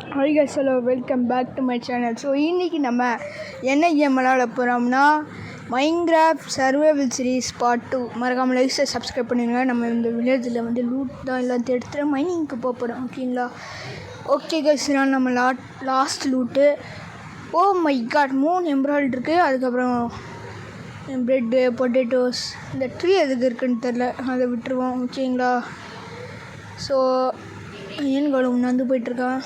Hi guys, hello, welcome back to my channel. So இன்றைக்கி நம்ம என்ன கேம் விளாட போகிறோம்னா மைன்கிராஃப்ட் சர்வைவல் சீரிஸ் பார்ட் 2. மறக்காமல் லைக்ஸை சப்ஸ்கிரைப் பண்ணிடுங்க. நம்ம இந்த வில்லேஜில் லூட் தான் எல்லாத்தையும் எடுத்துகிட்டு மைனிங்க்கு போக போகிறோம். ஓகேங்களா? ஓகே guys, நான் நம்ம last loot. Oh my god, 3 எம்ப்ராய்டு இருக்குது. அதுக்கப்புறம் ப்ரெட்டு, பொட்டேட்டோஸ். இந்த ட்ரீ எதுக்கு இருக்குன்னு தெரில, அதை விட்டுருவோம். ஓகேங்களா? ஸோ ஏன் கழுவு நடந்து போயிட்டுருக்கான்.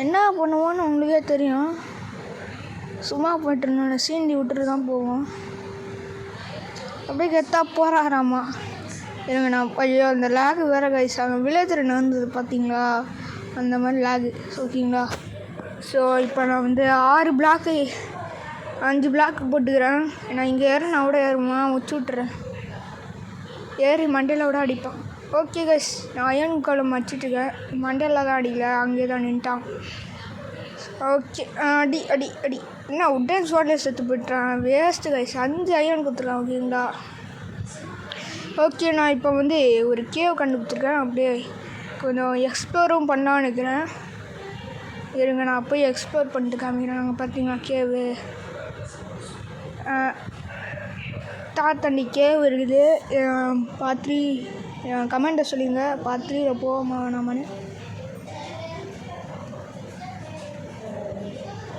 என்ன பண்ணுவோன்னு உங்களுக்கே தெரியும். சும்மா போய்ட்டுருந்தோம், சீண்டி விட்டுட்டு தான் போவோம். அப்படியே கெத்தா போகிறாராமா. இருங்க நான் ஐயோ அந்த லேகு வேறு கைஸ். அங்கே வில்லேஜில் நடந்தது பார்த்தீங்களா, அந்த மாதிரி லேகு. ஓகேங்களா? ஸோ இப்போ நான் 6 பிளாக்கு 5 பிளாக்கு போட்டுக்கிறேன். நான் இங்கே ஏறினா கூட ஏறுமா வச்சு விட்டுறேன். ஏறி மண்டையில் விட அடிப்பேன். ஓகே கைஸ், நான் அயன் கோலம் வச்சுட்டுருக்கேன். மண்டையில் தான் அடிக்கல, அங்கே தான் நின்ட்டான். ஓகே, அடி அடி அடி. என்ன உட்டன் ஸ்வாட்லேயே செத்து போய்ட்டான். வேஸ்ட்டு கைஸ், 5 அயன் கொடுத்துருக்கான். ஓகேங்களா? ஓகே, நான் இப்போ ஒரு கேவ் கண்டுபிடிச்சிருக்கேன். அப்படியே கொஞ்சம் எக்ஸ்ப்ளோரும் பண்ணான்னு இருக்கிறேன். இருங்க நான் போய் எக்ஸ்ப்ளோர் பண்ணிட்டு காமிக்கிறேன். நாங்கள் பார்த்தீங்கன்னா கேவு தாத்தண்டி கேவ் இருக்குது. பாத்ரி கமெண்ட்டை சொல்லிங்க, பாத்ரியில் போவோமா வேணாமான்னு.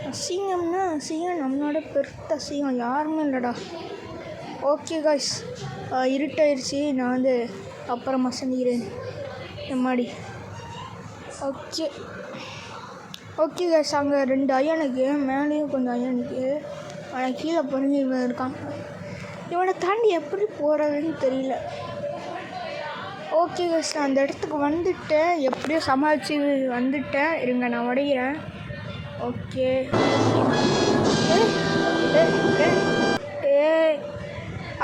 அசிங்கம்னா அசிங்கம், நம்மளோட பெருத்த அசிங்கம் யாருமே இல்லைடா. ஓகே காய்ஸ், இருட்டாயிடுச்சு. நான் அப்புறமா செஞ்சுக்கிறேன் எம்மாடி. ஓகே ஓகே காய்ஸ், அங்கே 2 அயனுக்கு மேலேயும் கொஞ்சம் அயனுக்கு. ஆனால் கீழே பொறிஞ்சு இவன் இருக்கான். இவனை தாண்டி எப்படி போகிறதுன்னு தெரியல. ஓகே கைஸ், நான் அந்த இடத்துக்கு வந்துட்டேன். எப்படியோ சமாளித்து வந்துட்டேன். இருங்க நான் உடைகிறேன். ஓகே,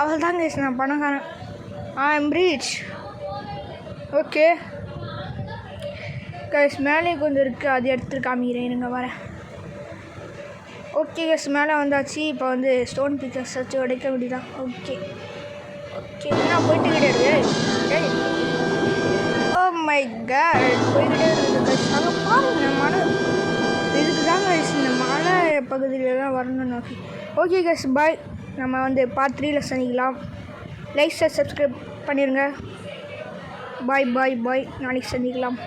அவள் தான் கைஸ், நான் பணக்காரன். I'm reach. ஓகே கைஸ், மேலே கொஞ்சம் இருக்குது, அது எடுத்துட்டு காமிக்கிறேன். இருங்க வரேன். ஓகே கைஸ், மேலே வந்தாச்சு. இப்போ ஸ்டோன் பிக்கர்ஸ் வச்சு உடைக்க வேண்டியதான். ஓகே ஓகே, என்ன போயிட்டு கிடையாது. ஓ மை காட், போய்கிட்டே இருக்குது. அங்கே பாருங்க மலை. இதுக்கு தான் கைஸ் இந்த மலை பகுதியில் தான் வரணும்னு. ஓகே கைஸ், பாய். நம்ம பார்ட் 3ல் சந்திக்கலாம். லைக் சப்ஸ்கிரைப் பண்ணிடுங்க. பாய் பாய் பாய், நாளைக்கு சந்திக்கலாம்.